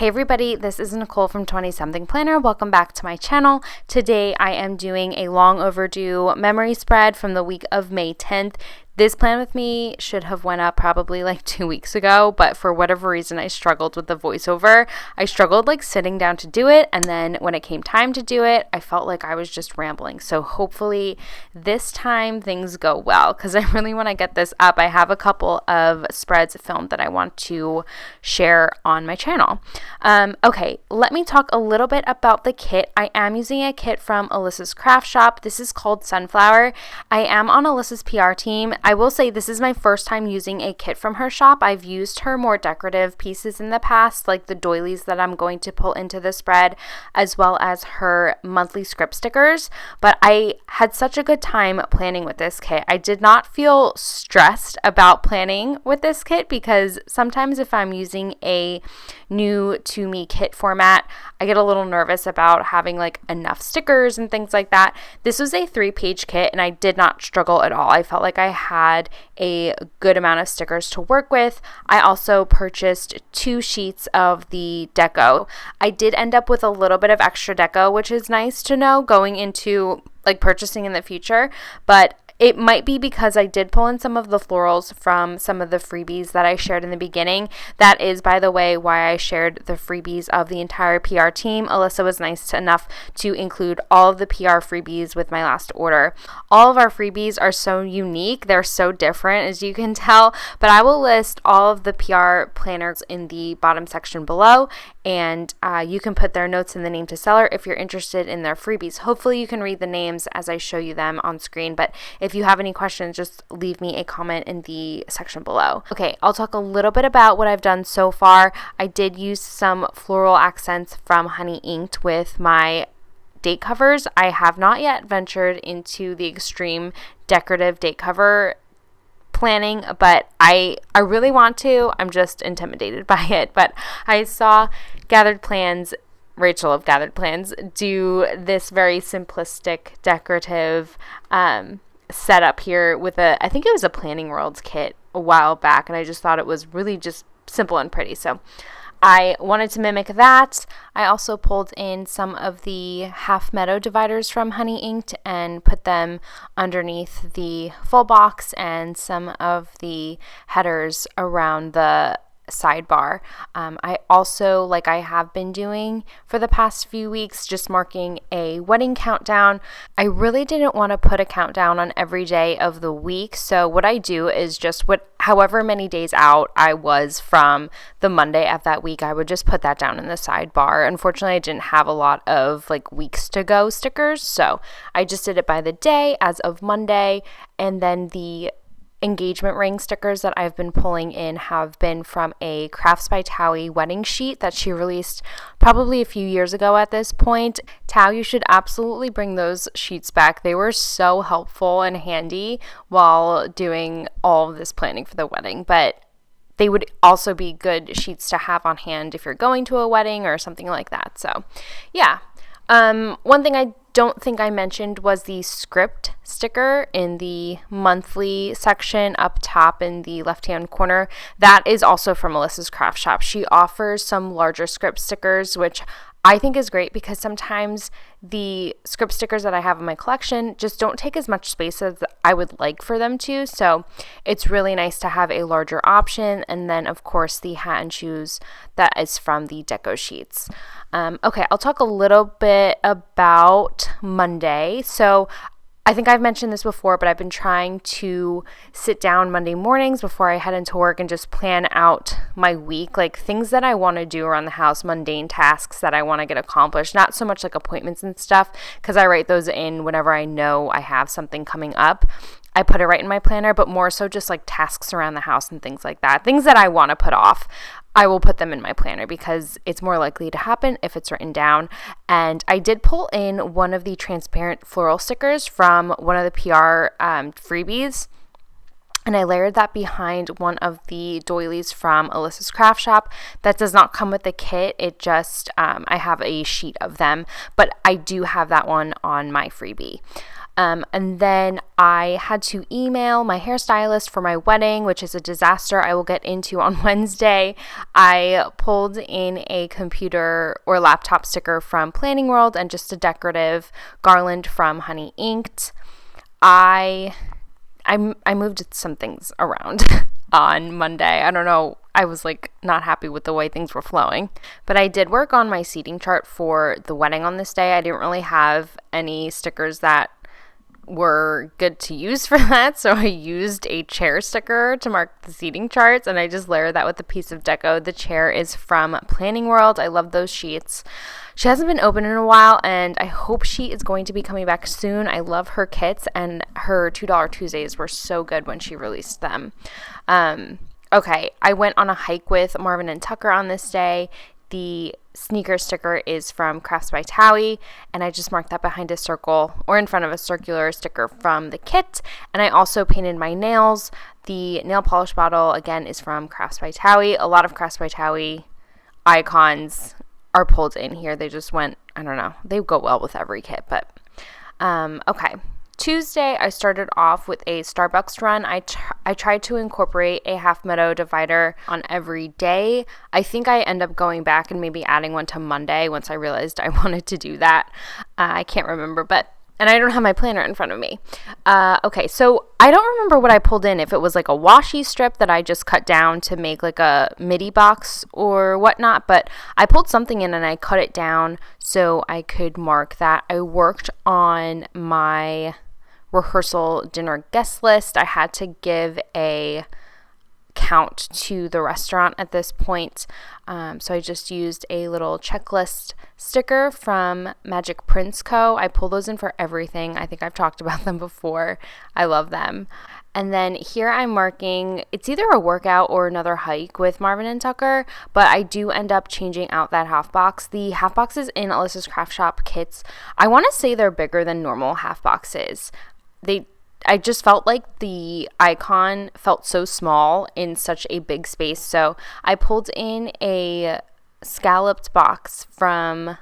Hey everybody, this is Nicole from 20 Something Planner. Welcome back to my channel. Today I am doing a long overdue memory spread from the week of May 10th. This plan with me should have went up probably like 2 weeks ago, but for whatever reason I struggled with the voiceover. I struggled like sitting down to do it, and then when it came time to do it, I felt like I was just rambling. So hopefully this time things go well, because I really want to get this up. I have a couple of spreads filmed that I want to share on my channel. Okay, let me talk a little bit about the kit. I am using a kit from Alyssa's craft shop. This is called Sunflower. I am on Alyssa's PR team. I will say this is my first time using a kit from her shop. I've used her more decorative pieces in the past, like the doilies that I'm going to pull into the spread, as well as her monthly script stickers. But I had such a good time planning with this kit. I did not feel stressed about planning with this kit, because sometimes if I'm using a new to me kit format, I get a little nervous about having like enough stickers and things like that. This was a 3-page kit and I did not struggle at all. I felt like I had a good amount of stickers to work with. I also purchased 2 sheets of the deco. I did end up with a little bit of extra deco, which is nice to know going into like purchasing in the future, but it might be because I did pull in some of the florals from some of the freebies that I shared in the beginning. That is, by the way, why I shared the freebies of the entire PR team. Alyssa was nice enough to include all of the PR freebies with my last order. All of our freebies are so unique. They're so different, as you can tell, but I will list all of the PR planners in the bottom section below, and you can put their notes in the name to seller if you're interested in their freebies. Hopefully you can read the names as I show you them on screen, but if you have any questions, just leave me a comment in the section below. Okay, I'll talk a little bit about what I've done so far. I did use some floral accents from Honey Inked with my date covers. I have not yet ventured into the extreme decorative date cover planning, but I really want to. I'm just intimidated by it. But I saw Rachel of Gathered Plans do this very simplistic decorative setup here with I think it was a Planning Worlds kit a while back, and I just thought it was really just simple and pretty. So I wanted to mimic that. I also pulled in some of the half meadow dividers from Honey Inked and put them underneath the full box and some of the headers around the sidebar. I also, like I have been doing for the past few weeks, just marking a wedding countdown. I really didn't want to put a countdown on every day of the week, so what I do is just however many days out I was from the Monday of that week, I would just put that down in the sidebar. Unfortunately, I didn't have a lot of like weeks to go stickers, so I just did it by the day as of Monday, and then the engagement ring stickers that I've been pulling in have been from a Crafts by Towie wedding sheet that she released probably a few years ago at this point. Tao, you should absolutely bring those sheets back. They were so helpful and handy while doing all of this planning for the wedding, but they would also be good sheets to have on hand if you're going to a wedding or something like that. So yeah. One thing I don't think I mentioned was the script sticker in the monthly section up top in the left-hand corner. That is also from Alyssa's craft shop. She offers some larger script stickers, which I think is great because sometimes the script stickers that I have in my collection just don't take as much space as I would like for them to. So it's really nice to have a larger option. And then, of course, the hat and shoes that is from the deco sheets. Okay, I'll talk a little bit about Monday. So I think I've mentioned this before, but I've been trying to sit down Monday mornings before I head into work and just plan out my week, like things that I want to do around the house, mundane tasks that I want to get accomplished, not so much like appointments and stuff, because I write those in whenever I know I have something coming up. I put it right in my planner, but more so just like tasks around the house and things like that. Things that I want to put off, I will put them in my planner because it's more likely to happen if it's written down. And I did pull in one of the transparent floral stickers from one of the PR freebies, and I layered that behind one of the doilies from Alyssa's craft shop. That does not come with the kit. It just, I have a sheet of them, but I do have that one on my freebie. And then I had to email my hairstylist for my wedding, which is a disaster I will get into on Wednesday. I pulled in a computer or laptop sticker from Planning World and just a decorative garland from Honey Inked. I moved some things around on Monday. I don't know. I was not happy with the way things were flowing. But I did work on my seating chart for the wedding on this day. I didn't really have any stickers that were good to use for that, so I used a chair sticker to mark the seating charts, and I just layered that with a piece of deco. The chair is from Planning World. I love those sheets. She hasn't been open in a while, and I hope she is going to be coming back soon. I love her kits, and her $2 Tuesdays were so good when she released them. Okay, I went on a hike with Marvin and Tucker on this day. The sneaker sticker is from Crafts by Towie, and I just marked that behind a circle or in front of a circular sticker from the kit. And I also painted my nails. The nail polish bottle, again, is from Crafts by Towie. A lot of Crafts by Towie icons are pulled in here. They just went, I don't know, they go well with every kit, but okay. Tuesday, I started off with a Starbucks run. I tried to incorporate a half meadow divider on every day. I think I end up going back and maybe adding one to Monday once I realized I wanted to do that. I can't remember, and I don't have my planner in front of me. Okay, so I don't remember what I pulled in, if it was a washi strip that I just cut down to make a midi box or whatnot, but I pulled something in and I cut it down so I could mark that. I worked on my rehearsal dinner guest list. I had to give a count to the restaurant at this point, so I just used a little checklist sticker from Magic Prints Co. I pull those in for everything. I think I've talked about them before. I love them. And then here I'm marking, it's either a workout or another hike with Marvin and Tucker, but I do end up changing out that half box. The half boxes in Alyssa's Craft Shop kits, I want to say they're bigger than normal half boxes. I just felt like the icon felt so small in such a big space, so I pulled in a scalloped box from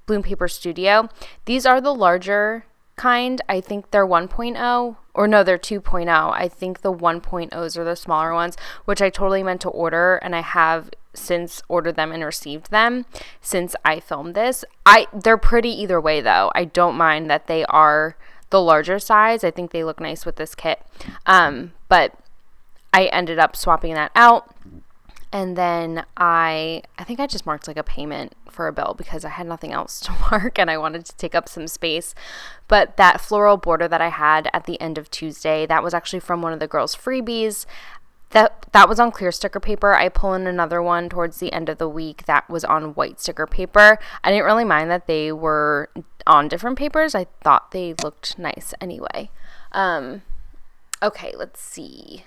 Bloom Paper Studio. These are the larger kind. I think they're 1.0, or no, they're 2.0. I think the 1.0s are the smaller ones, which I totally meant to order, and I have since ordered them and received them since I filmed this. They're pretty either way, though. I don't mind that they are the larger size. I think they look nice with this kit. But I ended up swapping that out. And then I think I just marked a payment for a bill because I had nothing else to mark and I wanted to take up some space. But that floral border that I had at the end of Tuesday, that was actually from one of the girls' freebies. That was on clear sticker paper. I pull in another one towards the end of the week that was on white sticker paper. I didn't really mind that they were on different papers. I thought they looked nice anyway. Okay, let's see.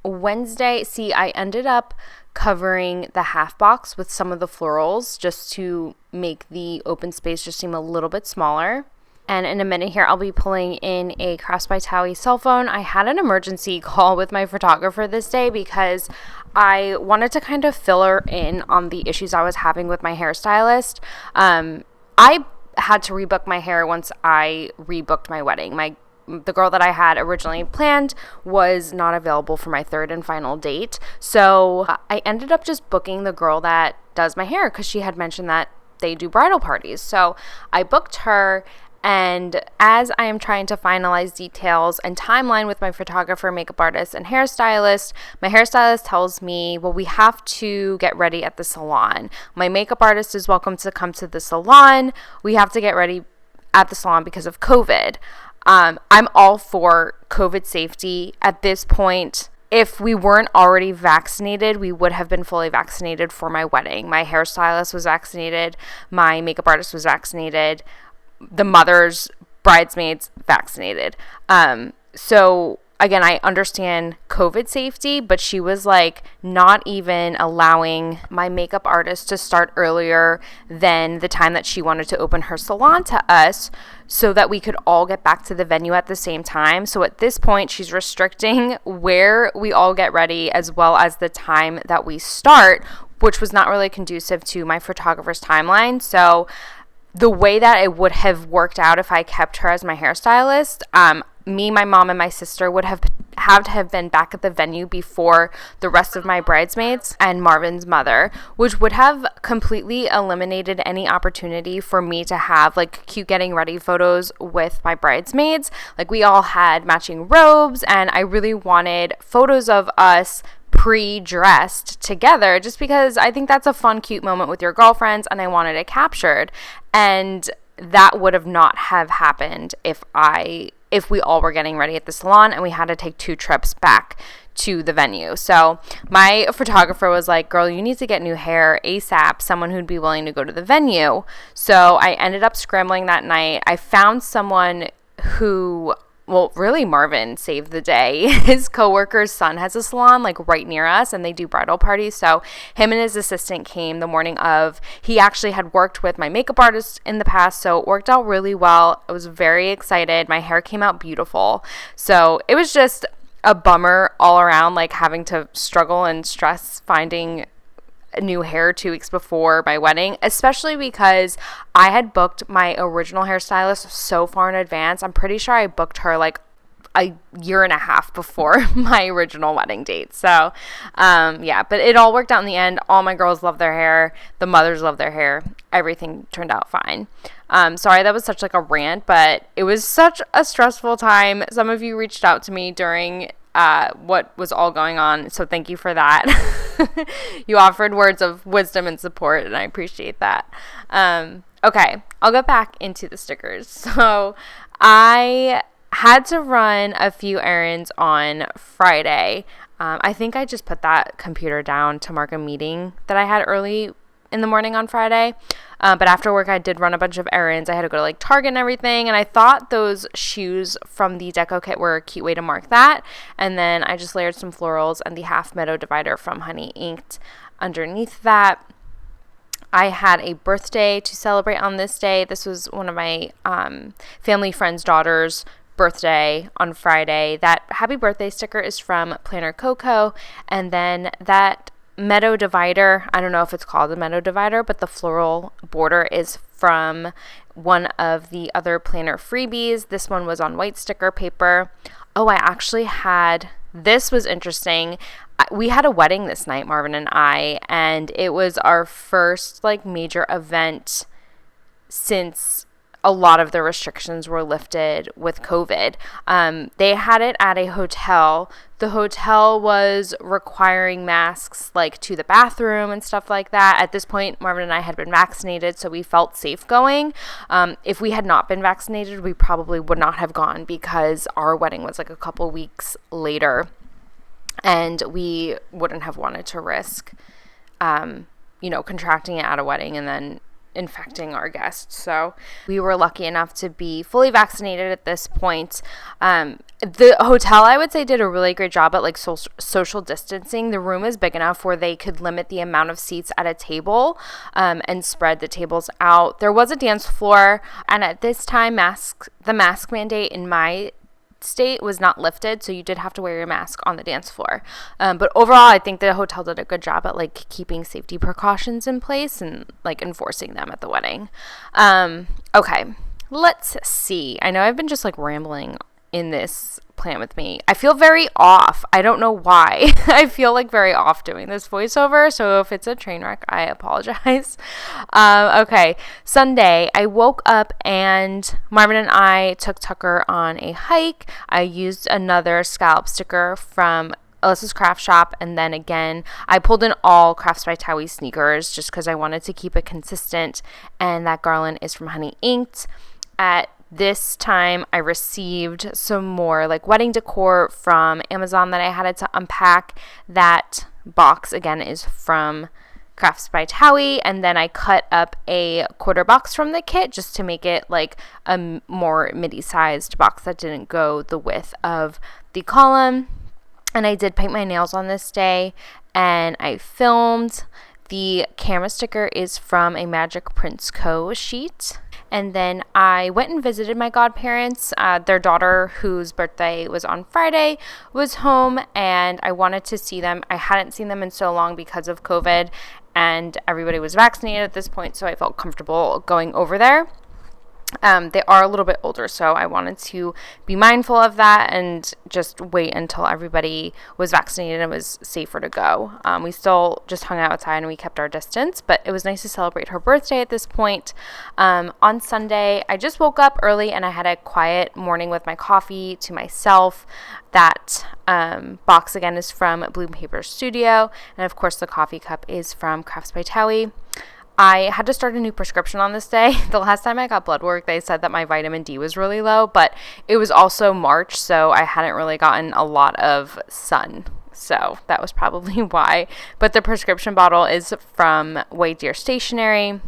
Wednesday, I ended up covering the half box with some of the florals just to make the open space just seem a little bit smaller. And in a minute here, I'll be pulling in a Crafts by Towie cell phone. I had an emergency call with my photographer this day because I wanted to kind of fill her in on the issues I was having with my hairstylist. I had to rebook my hair once I rebooked my wedding. The girl that I had originally planned was not available for my third and final date. So I ended up just booking the girl that does my hair because she had mentioned that they do bridal parties. So I booked her. And as I am trying to finalize details and timeline with my photographer, makeup artist, and hairstylist, my hairstylist tells me, well, we have to get ready at the salon. My makeup artist is welcome to come to the salon. We have to get ready at the salon because of COVID. I'm all for COVID safety at this point. If we weren't already vaccinated, we would have been fully vaccinated for my wedding. My hairstylist was vaccinated. My makeup artist was vaccinated. The mother's bridesmaids vaccinated. So again, I understand COVID safety, but she was not even allowing my makeup artist to start earlier than the time that she wanted to open her salon to us so that we could all get back to the venue at the same time. So at this point, she's restricting where we all get ready as well as the time that we start, which was not really conducive to my photographer's timeline. So the way that it would have worked out if I kept her as my hairstylist, me, my mom, and my sister would have to have been back at the venue before the rest of my bridesmaids and Marvin's mother, which would have completely eliminated any opportunity for me to have like cute getting ready photos with my bridesmaids. Like, we all had matching robes, and I really wanted photos of us pre-dressed together, just because I think that's a fun, cute moment with your girlfriends, and I wanted it captured. And that would have not have happened if we all were getting ready at the salon and we had to take 2 trips back to the venue. So my photographer was like, girl, you need to get new hair ASAP, someone who'd be willing to go to the venue. So I ended up scrambling that night. I found someone who, well, really, Marvin saved the day. His coworker's son has a salon like right near us, and they do bridal parties. So him and his assistant came the morning of. He actually had worked with my makeup artist in the past, so it worked out really well. I was very excited. My hair came out beautiful. So it was just a bummer all around, like having to struggle and stress finding new hair 2 weeks before my wedding, especially because I had booked my original hairstylist so far in advance. I'm pretty sure I booked her like a year and a half before my original wedding date. So yeah, but it all worked out in the end. All my girls love their hair. The mothers love their hair. Everything turned out fine. Sorry, that was such like a rant, but it was such a stressful time. Some of you reached out to me during what was all going on, so thank you for that. You offered words of wisdom and support, and I appreciate that. Okay, I'll get back into the stickers. So I had to run a few errands on Friday. I think I just put that computer down to mark a meeting that I had early in the morning on Friday. But after work, I did run a bunch of errands. I had to go to like Target and everything. And I thought those shoes from the deco kit were a cute way to mark that. And then I just layered some florals and the half meadow divider from Honey inked underneath that. I had a birthday to celebrate on this day. This was one of my family friend's daughter's birthday on Friday. That happy birthday sticker is from Planner Coco. And then that meadow divider, I don't know if it's called a meadow divider, but the floral border is from one of the other planner freebies. This one was on white sticker paper. Oh, I actually had, this was interesting. We had a wedding this night, Marvin and I, and it was our first like major event since a lot of the restrictions were lifted with COVID. They had it at a hotel. The hotel was requiring masks like to the bathroom and stuff like that. At this point, Marvin and I had been vaccinated, so we felt safe going. If we had not been vaccinated, we probably would not have gone because our wedding was like a couple weeks later, and we wouldn't have wanted to risk, contracting it at a wedding and then infecting our guests. So we were lucky enough to be fully vaccinated at this point. The hotel, I would say, did a really great job at like social distancing. The room is big enough where they could limit the amount of seats at a table and spread the tables out. There was a dance floor, and at this time the mask mandate in my state was not lifted, so you did have to wear your mask on the dance floor. But overall, I think the hotel did a good job at like keeping safety precautions in place and like enforcing them at the wedding. Okay, let's see. I know I've been just like rambling in this plan with me. I feel very off. I don't know why. I feel like very off doing this voiceover, so if it's a train wreck, I apologize. Okay, Sunday, I woke up and Marvin and I took Tucker on a hike. I used another scallop sticker from Alyssa's craft shop, and then again I pulled in all Crafts by Towie sneakers just because I wanted to keep it consistent, and that garland is from Honey Inked. At this time, I received some more like wedding decor from Amazon that I had to unpack. That box again is from Crafts by Towie, and then I cut up a quarter box from the kit just to make it like a more midi-sized box that didn't go the width of the column. And I did paint my nails on this day, and I filmed. The camera sticker is from a Magic Prints Co. sheet. And then I went and visited my godparents. Their daughter, whose birthday was on Friday, was home, and I wanted to see them. I hadn't seen them in so long because of COVID, and everybody was vaccinated at this point, so I felt comfortable going over there. They are a little bit older, so I wanted to be mindful of that and just wait until everybody was vaccinated and was safer to go. We still just hung outside and we kept our distance, but it was nice to celebrate her birthday at this point. On Sunday, I just woke up early and I had a quiet morning with my coffee to myself. That box again is from Bloom Paper Studio, and of course the coffee cup is from Crafts by Towie. I had to start a new prescription on this day. The last time I got blood work, they said that my vitamin D was really low, but it was also March, so I hadn't really gotten a lot of sun. So that was probably why. But the prescription bottle is from White Deer Stationery.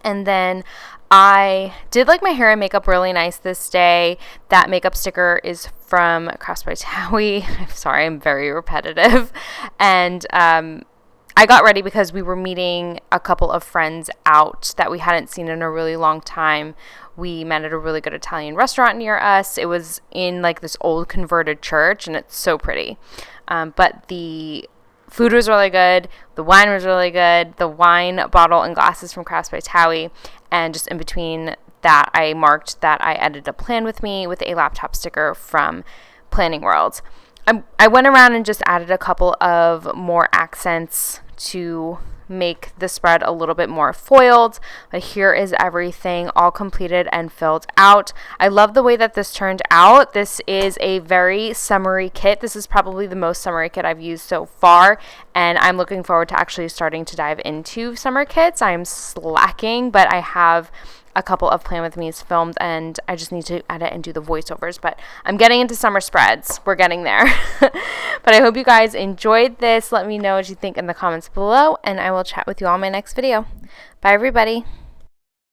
And then I did like my hair and makeup really nice this day. That makeup sticker is from Crafts by Towie. I'm sorry, I'm very repetitive. And I got ready because we were meeting a couple of friends out that we hadn't seen in a really long time. We met at a really good Italian restaurant near us. It was in like this old converted church, and it's so pretty. But the food was really good. The wine was really good. The wine bottle and glasses from Crafts by Towie. And just in between that, I marked that I added a plan with me with a laptop sticker from Planning World. I went around and just added a couple of more accents to make the spread a little bit more foiled, but here is everything all completed and filled out. I love the way that this turned out. This is a very summery kit. This is probably the most summery kit I've used so far, and I'm looking forward to actually starting to dive into summer kits. I'm slacking, but I have a couple of Plan With Me's filmed, and I just need to edit and do the voiceovers, but I'm getting into summer spreads. We're getting there. But I hope you guys enjoyed this. Let me know what you think in the comments below, and I will chat with you all in my next video. Bye, everybody.